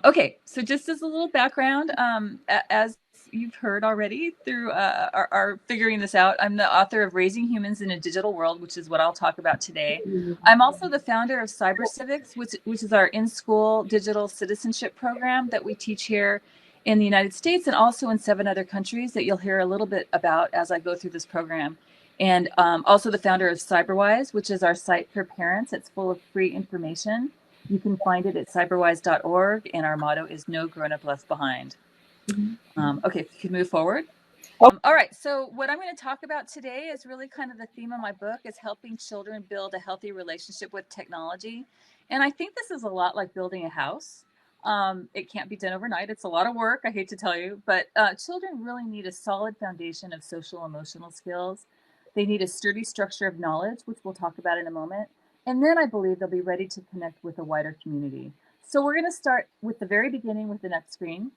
Okay, so just as a little background, as you've heard already through our figuring this out, I'm the author of Raising Humans in a Digital World, which is what I'll talk about today. I'm also the founder of CyberCivics, which is our in-school digital citizenship program that we teach here in the United States and also in 7 other countries that you'll hear a little bit about as I go through this program. And also the founder of CyberWise, which is our site for parents. It's full of free information. You can find it at cyberwise.org, and our motto is no grown-up left behind. Okay, if you could move forward. All right, so what I'm going to talk about today is really kind of the theme of my book is helping children build a healthy relationship with technology. And I think this is a lot like building a house. It can't be done overnight. It's a lot of work, I hate to tell you, but children really need a solid foundation of social emotional skills. They need a sturdy structure of knowledge, which we'll talk about in a moment. And then I believe they'll be ready to connect with a wider community. So we're going to start with the very beginning with the next screen.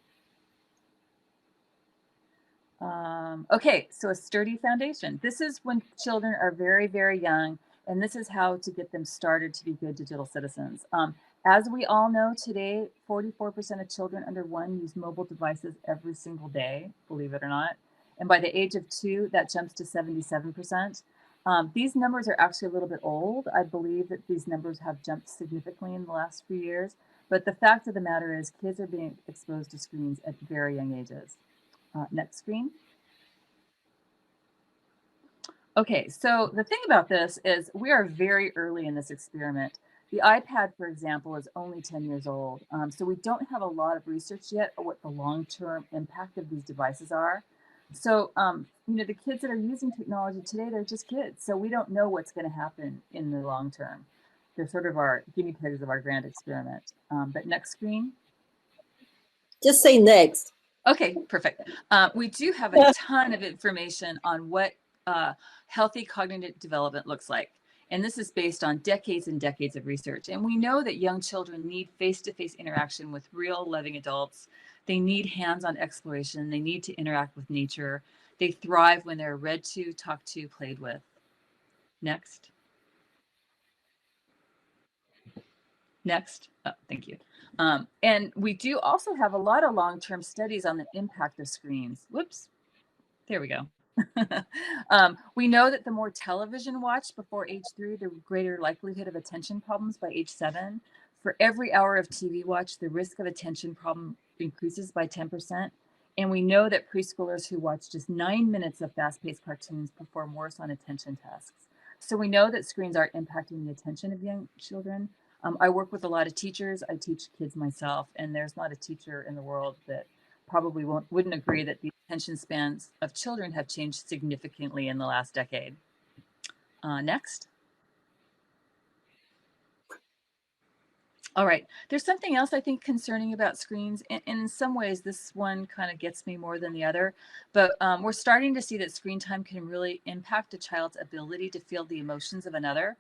Okay, so a sturdy foundation. This is when children are very, very young, and this is how to get them started to be good digital citizens. As we all know today, 44% of children under 1 use mobile devices every single day, believe it or not. And by the age of 2, that jumps to 77%. These numbers are actually a little bit old. I believe that these numbers have jumped significantly in the last few years. But the fact of the matter is kids are being exposed to screens at very young ages. Next screen. Okay, so the thing about this is we are very early in this experiment. The iPad, for example, is only 10 years old. So we don't have a lot of research yet on what the long-term impact of these devices are. So, the kids that are using technology today, they're just kids. So we don't know what's going to happen in the long term. They're sort of our guinea pigs of our grand experiment. But next screen. Just say next. Okay, perfect. We do have a ton of information on what healthy cognitive development looks like. And this is based on decades and decades of research. And we know that young children need face-to-face interaction with real living adults. They need hands-on exploration. They need to interact with nature. They thrive when they're read to, talked to, played with. Next. Next. Oh, thank you. And we do also have a lot of long-term studies on the impact of screens. Whoops. There we go. We know that the more television watched before age 3, the greater likelihood of attention problems by age 7. For every hour of TV watch, the risk of attention problem increases by 10%. And we know that preschoolers who watch just 9 minutes of fast-paced cartoons perform worse on attention tasks. So we know that screens are impacting the attention of young children. I work with a lot of teachers. I teach kids myself, and there's not a teacher in the world that probably wouldn't agree that the attention spans of children have changed significantly in the last decade. Next. All right, there's something else I think concerning about screens, and in some ways this one kind of gets me more than the other, but we're starting to see that screen time can really impact a child's ability to feel the emotions of another.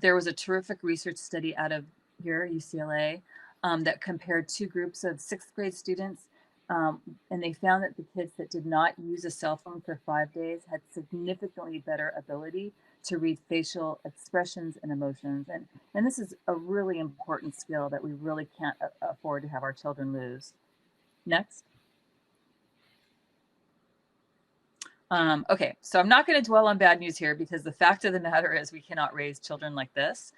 There was a terrific research study out of here, UCLA, that compared 2 groups of 6th grade students, and they found that the kids that did not use a cell phone for 5 days had significantly better ability to read facial expressions and emotions. And this is a really important skill that we really can't afford to have our children lose. Next. Okay, so I'm not going to dwell on bad news here because the fact of the matter is we cannot raise children like this.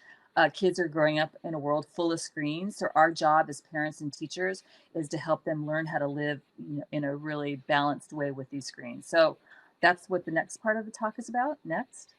Kids are growing up in a world full of screens. So our job as parents and teachers is to help them learn how to live in a really balanced way with these screens. So that's what the next part of the talk is about. Next.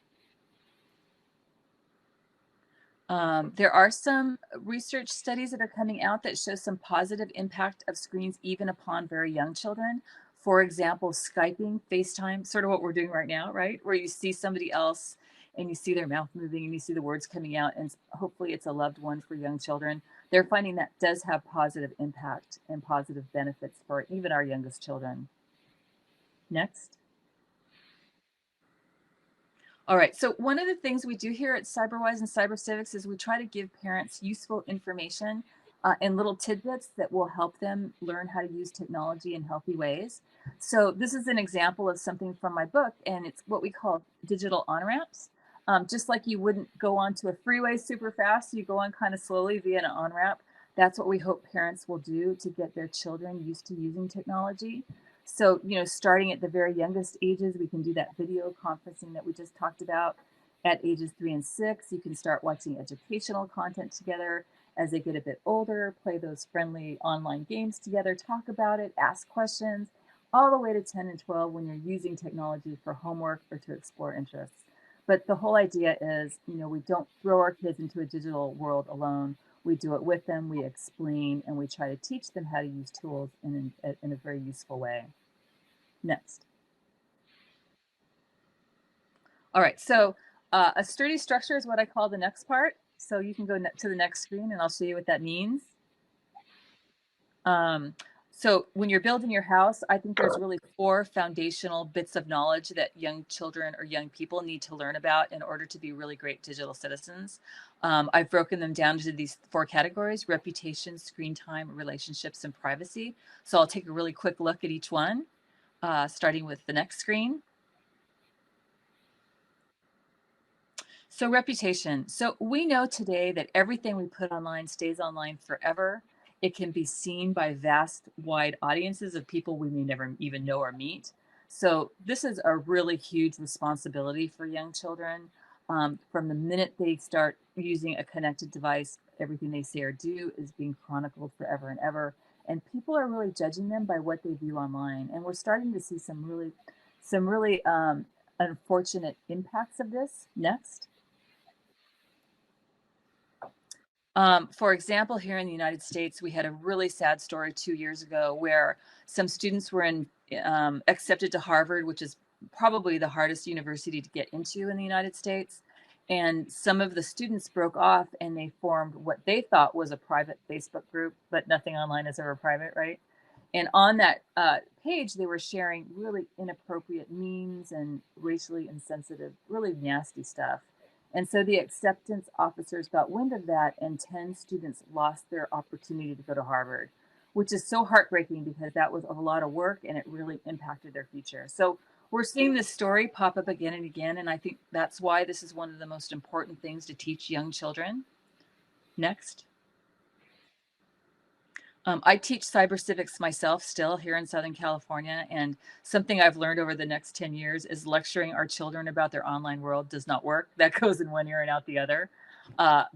There are some research studies that are coming out that show some positive impact of screens even upon very young children. For example, Skyping, FaceTime, sort of what we're doing right now, right? Where you see somebody else and you see their mouth moving and you see the words coming out, and hopefully it's a loved one for young children. They're finding that does have positive impact and positive benefits for even our youngest children. Next. All right, so one of the things we do here at CyberWise and CyberCivics is we try to give parents useful information and little tidbits that will help them learn how to use technology in healthy ways. So this is an example of something from my book, and it's what we call digital on-ramps. Just like you wouldn't go onto a freeway super fast, you go on kind of slowly via an on-ramp. That's what we hope parents will do to get their children used to using technology. So, starting at the very youngest ages, we can do that video conferencing that we just talked about. At ages 3 and 6, you can start watching educational content together. As they get a bit older, play those friendly online games together, talk about it, ask questions, all the way to 10 and 12 when you're using technology for homework or to explore interests. But the whole idea is, we don't throw our kids into a digital world alone. We do it with them, we explain, and we try to teach them how to use tools in a very useful way. Next. All right, so a sturdy structure is what I call the next part. So you can go to the next screen and I'll show you what that means. So when you're building your house, I think there's really 4 foundational bits of knowledge that young children or young people need to learn about in order to be really great digital citizens. I've broken them down into these 4 categories: reputation, screen time, relationships, and privacy. So I'll take a really quick look at each one, starting with the next screen. So reputation. So we know today that everything we put online stays online forever. It can be seen by vast, wide audiences of people we may never even know or meet. So this is a really huge responsibility for young children. From the minute they start using a connected device, everything they say or do is being chronicled forever and ever. And people are really judging them by what they view online. And we're starting to see some really unfortunate impacts of this. Next. For example, here in the United States, we had a really sad story 2 years ago where some students were accepted to Harvard, which is probably the hardest university to get into in the United States. And some of the students broke off and they formed what they thought was a private Facebook group, but nothing online is ever private, right? And on that page, they were sharing really inappropriate memes and racially insensitive, really nasty stuff. And so the acceptance officers got wind of that, and 10 students lost their opportunity to go to Harvard, which is so heartbreaking because that was a lot of work and it really impacted their future. So we're seeing this story pop up again and again, and I think that's why this is one of the most important things to teach young children. Next. I teach cyber civics myself still here in Southern California, and something I've learned over the next 10 years is lecturing our children about their online world does not work. That goes in one ear and out the other.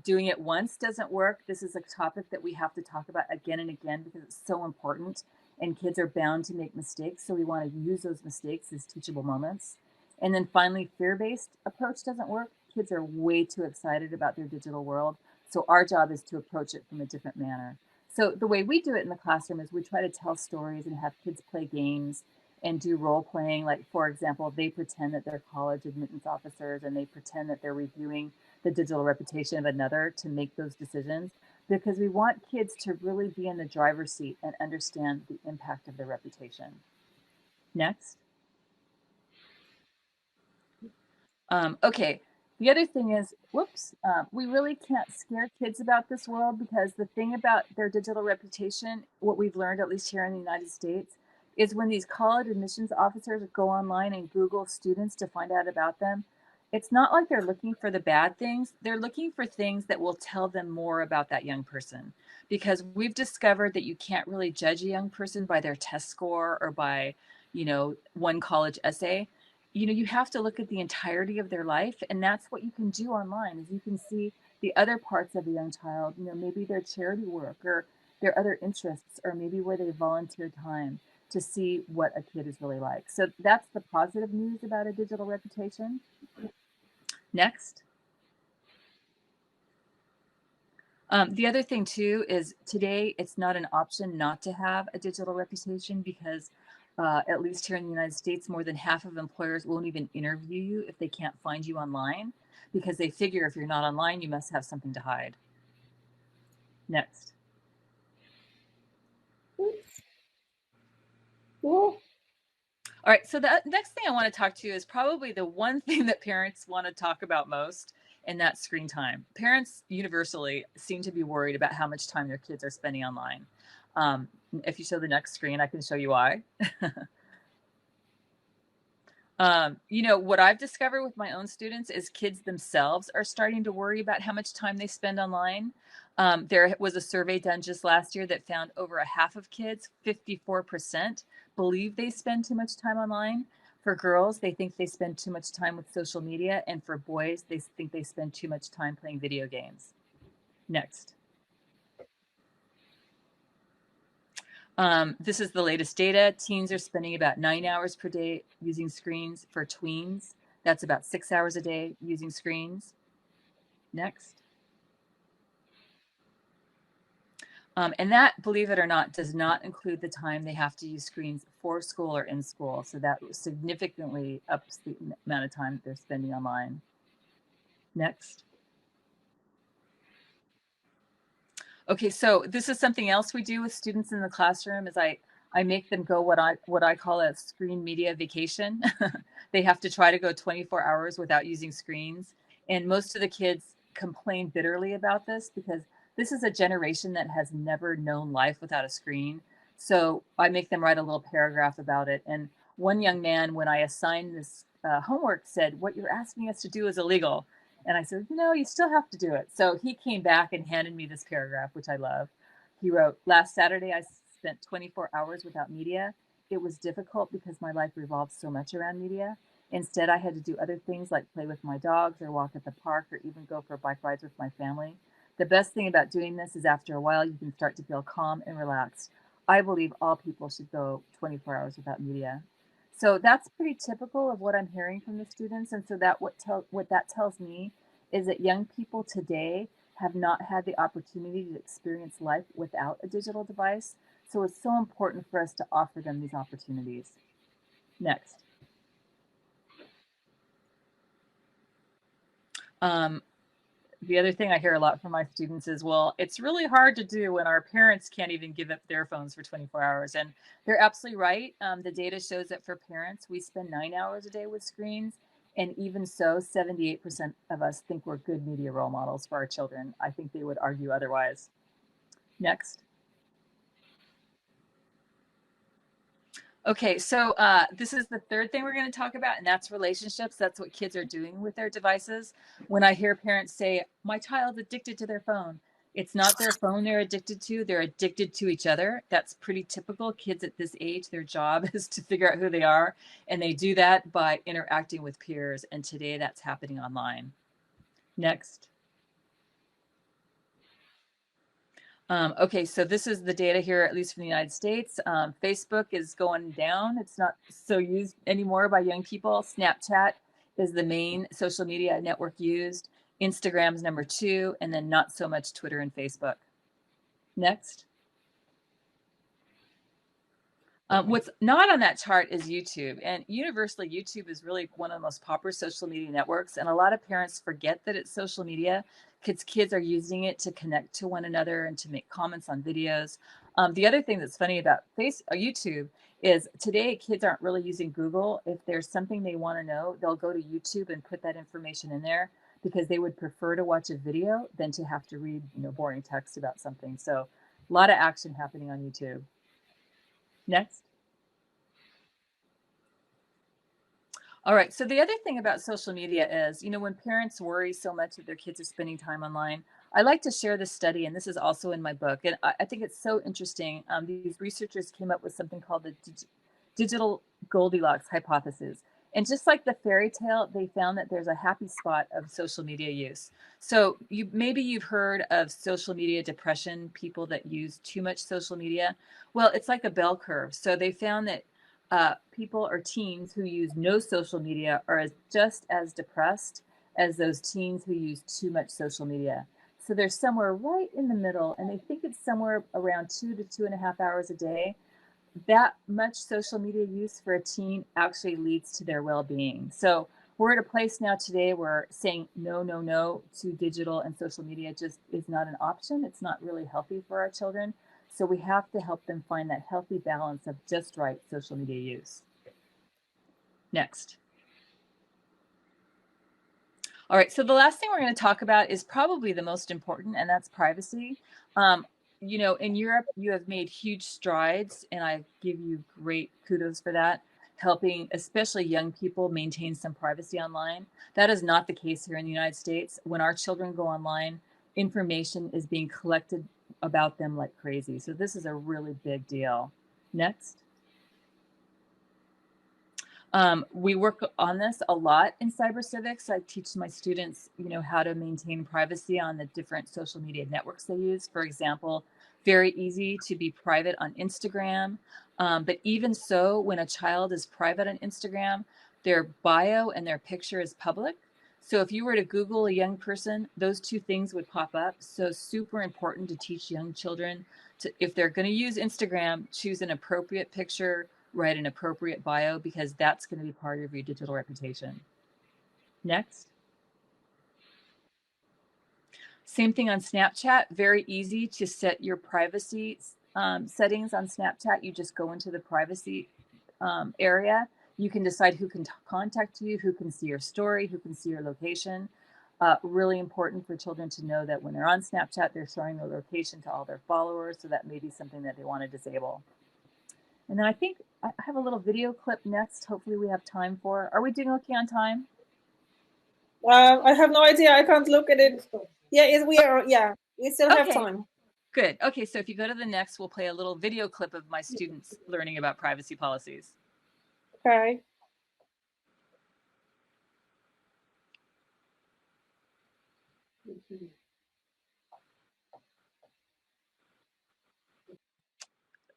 Doing it once doesn't work. This is a topic that we have to talk about again and again because it's so important, and kids are bound to make mistakes, so we want to use those mistakes as teachable moments. And then finally, fear-based approach doesn't work. Kids are way too excited about their digital world, so our job is to approach it from a different manner. So the way we do it in the classroom is we try to tell stories and have kids play games and do role playing. Like, for example, they pretend that they're college admittance officers and they pretend that they're reviewing the digital reputation of another to make those decisions, because we want kids to really be in the driver's seat and understand the impact of their reputation. Next. Okay, the other thing is, whoops, we really can't scare kids about this world, because the thing about their digital reputation, what we've learned, at least here in the United States, is when these college admissions officers go online and Google students to find out about them, it's not like they're looking for the bad things. They're looking for things that will tell them more about that young person. Because we've discovered that you can't really judge a young person by their test score or by, one college essay. You have to look at the entirety of their life, and that's what you can do online, is you can see the other parts of a young child, maybe their charity work or their other interests, or maybe where they volunteer time, to see what a kid is really like. So that's the positive news about a digital reputation. Next. The other thing too is today it's not an option not to have a digital reputation, because at least here in the United States, more than half of employers won't even interview you if they can't find you online, because they figure if you're not online, you must have something to hide. Next. Well, All right, so the next thing I want to talk to you is probably the one thing that parents want to talk about most, and that's screen time. Parents universally seem to be worried about how much time their kids are spending online. If you show the next screen, I can show you why. You know, what I've discovered with my own students is kids themselves are starting to worry about how much time they spend online. There was a survey done just last year that found over a half of kids, 54%, believe they spend too much time online. For girls, they think they spend too much time with social media. And for boys, they think they spend too much time playing video games. Next. This is the latest data. Teens are spending about 9 hours per day using screens. For tweens, that's about 6 hours a day using screens. Next. And that, believe it or not, does not include the time they have to use screens for school or in school. So that significantly ups the amount of time they're spending online. Next. Okay, so this is something else we do with students in the classroom is I make them go what I call a screen media vacation. They have to try to go 24 hours without using screens. And most of the kids complain bitterly about this because this is a generation that has never known life without a screen. So I make them write a little paragraph about it. And one young man, when I assigned this homework, said, "What you're asking us to do is illegal." And I said, "No, you still have to do it." So he came back and handed me this paragraph, which I love. He wrote, "Last Saturday, I spent 24 hours without media. It was difficult because my life revolves so much around media. Instead, I had to do other things like play with my dogs or walk at the park or even go for bike rides with my family. The best thing about doing this is after a while, you can start to feel calm and relaxed. I believe all people should go 24 hours without media." So that's pretty typical of what I'm hearing from the students. And so what that tells me is that young people today have not had the opportunity to experience life without a digital device. So it's so important for us to offer them these opportunities. Next. Um, the other thing I hear a lot from my students is, well, it's really hard to do when our parents can't even give up their phones for 24 hours. And they're absolutely right. The data shows that for parents, we spend 9 hours a day with screens. And even so, 78% of us think we're good media role models for our children. I think they would argue otherwise. Next. Okay, so this is the third thing we're going to talk about, and that's relationships. That's what kids are doing with their devices. When I hear parents say, "My child's addicted to their phone," it's not their phone they're addicted to, they're addicted to each other. That's pretty typical. Kids at this age, their job is to figure out who they are, and they do that by interacting with peers. And today that's happening online. Next. Okay, so this is the data here, at least from the United States. Facebook is going down. It's not so used anymore by young people. Snapchat is the main social media network used. Instagram's number two, and then not so much Twitter and Facebook. Next. What's not on that chart is YouTube. And universally, YouTube is really one of the most popular social media networks. And a lot of parents forget that it's social media because kids are using it to connect to one another and to make comments on videos. The other thing that's funny about YouTube is today kids aren't really using Google. If there's something they want to know, they'll go to YouTube and put that information in there because they would prefer to watch a video than to have to read, boring text about something. So a lot of action happening on YouTube. Next. All right. So the other thing about social media is, when parents worry so much that their kids are spending time online, I like to share this study, and this is also in my book. And I think it's so interesting. These researchers came up with something called the digital Goldilocks hypothesis. And just like the fairy tale, they found that there's a happy spot of social media use. So you've heard of social media depression, people that use too much social media. Well, it's like a bell curve. So they found that people or teens who use no social media are just as depressed as those teens who use too much social media. So they're somewhere right in the middle, and they think it's somewhere around 2 to 2.5 hours a day. That much social media use for a teen actually leads to their well-being. So we're at a place now today where saying no, no, no to digital and social media just is not an option. It's not really healthy for our children. So we have to help them find that healthy balance of just right social media use. Next. All right, so the last thing we're going to talk about is probably the most important, and that's privacy. In Europe, you have made huge strides, and I give you great kudos for that. helping especially young people maintain some privacy online. That is not the case here in the United States. When our children go online, information is being collected about them like crazy. So this is a really big deal. Next. We work on this a lot in cyber civics. I teach my students, how to maintain privacy on the different social media networks they use. For example, very easy to be private on Instagram. But even so, when a child is private on Instagram, their bio and their picture is public. So if you were to Google a young person, those two things would pop up. So super important to teach young children to, if they're going to use Instagram, choose an appropriate picture, write an appropriate bio, because that's going to be part of your digital reputation. Next. Same thing on Snapchat. Very easy to set your privacy settings on Snapchat. You just go into the privacy area. You can decide who can contact you, who can see your story, who can see your location. Really important for children to know that when they're on Snapchat, they're showing their location to all their followers. So that may be something that they want to disable. And then I think I have a little video clip next. Hopefully we have time for. Are we doing okay on time? I have no idea. I can't look at it. Yeah, we are. Yeah, we still have time. Good. Okay, so if you go to the next, we'll play a little video clip of my students learning about privacy policies. Okay.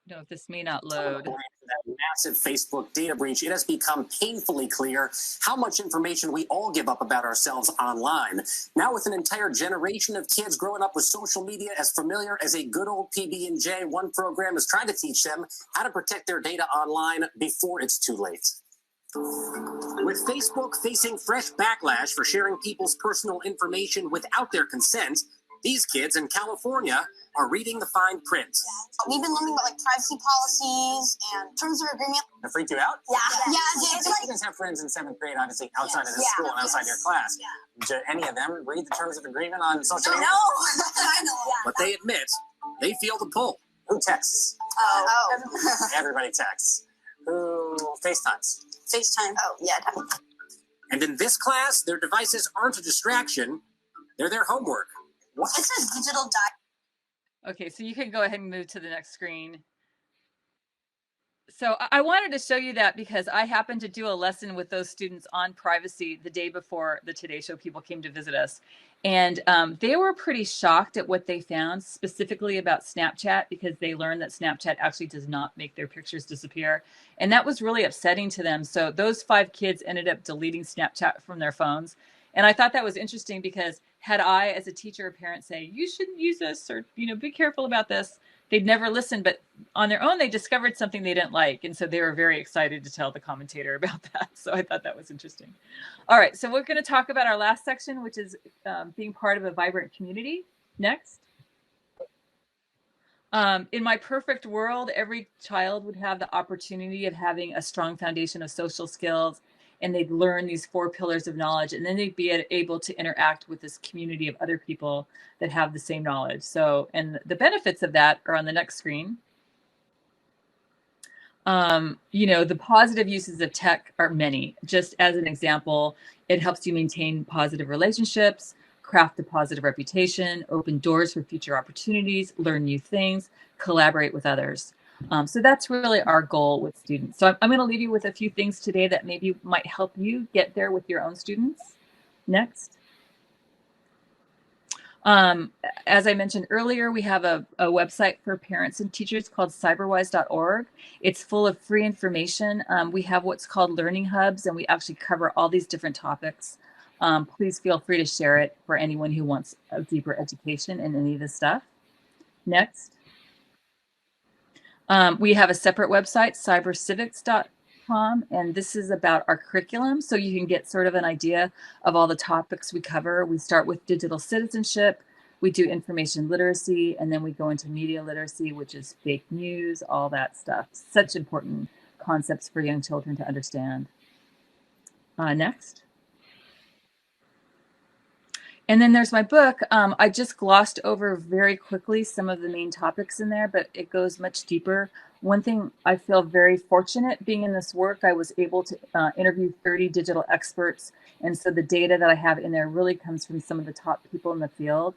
No, this may not load. That massive Facebook data breach, it has become painfully clear how much information we all give up about ourselves online. Now, with an entire generation of kids growing up with social media as familiar as a good old PB&J, one program is trying to teach them how to protect their data online before it's too late. With Facebook facing fresh backlash for sharing people's personal information without their consent, these kids in California are reading the fine print. We've been learning about privacy policies and terms of agreement. That freaked you out? Yeah. You guys have friends in 7th grade, obviously, outside of this school and outside your class. Do any of them read the terms of agreement on social media? No. I know. But they admit they feel the pull. Who texts? Everybody texts. Who FaceTimes? FaceTime. Oh, yeah, definitely. And in this class, their devices aren't a distraction. They're their homework. What? It says digital diary. Okay, so you can go ahead and move to the next screen. So I wanted to show you that because I happened to do a lesson with those students on privacy the day before the Today Show people came to visit us. And they were pretty shocked at what they found, specifically about Snapchat, because they learned that Snapchat actually does not make their pictures disappear. And that was really upsetting to them. So those 5 kids ended up deleting Snapchat from their phones. And I thought that was interesting because had I, as a teacher or parent, say, you shouldn't use this, or, be careful about this, they'd never listen. But on their own, they discovered something they didn't like. And so they were very excited to tell the commentator about that. So I thought that was interesting. All right, so we're going to talk about our last section, which is being part of a vibrant community. Next. In my perfect world, every child would have the opportunity of having a strong foundation of social skills, and they'd learn these 4 pillars of knowledge, and then they'd be able to interact with this community of other people that have the same knowledge. So, and the benefits of that are on the next screen. The positive uses of tech are many. Just as an example, it helps you maintain positive relationships, craft a positive reputation, open doors for future opportunities, learn new things, collaborate with others. So that's really our goal with students. So I'm going to leave you with a few things today that maybe might help you get there with your own students. Next. As I mentioned earlier, we have a website for parents and teachers called cyberwise.org. It's full of free information. We have what's called learning hubs, and we actually cover all these different topics. Please feel free to share it for anyone who wants a deeper education in any of this stuff. Next. We have a separate website, cybercivics.com, and this is about our curriculum, so you can get sort of an idea of all the topics we cover. We start with digital citizenship, we do information literacy, and then we go into media literacy, which is fake news, all that stuff. Such important concepts for young children to understand. Next. And then there's my book. I just glossed over very quickly some of the main topics in there, but it goes much deeper. One thing I feel very fortunate being in this work, I was able to interview 30 digital experts. And so the data that I have in there really comes from some of the top people in the field.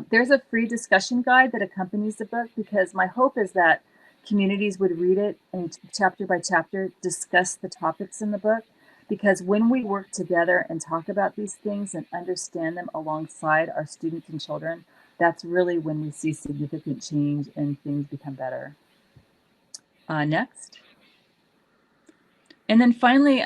There's a free discussion guide that accompanies the book, because my hope is that communities would read it and chapter by chapter discuss the topics in the book. Because when we work together and talk about these things and understand them alongside our students and children, that's really when we see significant change and things become better. Next. And then finally,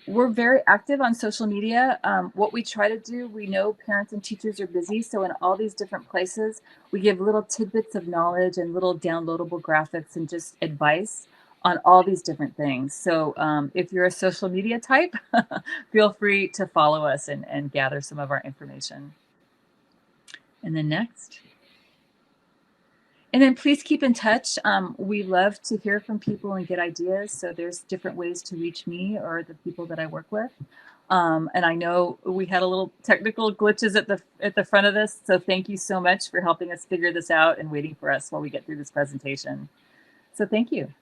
we're very active on social media. What we try to do, we know parents and teachers are busy, so in all these different places, we give little tidbits of knowledge and little downloadable graphics and just advice on all these different things. So if you're a social media type, feel free to follow us and gather some of our information. And then next. And then please keep in touch. We love to hear from people and get ideas. So there's different ways to reach me or the people that I work with. And I know we had a little technical glitches at the front of this. So thank you so much for helping us figure this out and waiting for us while we get through this presentation. So thank you.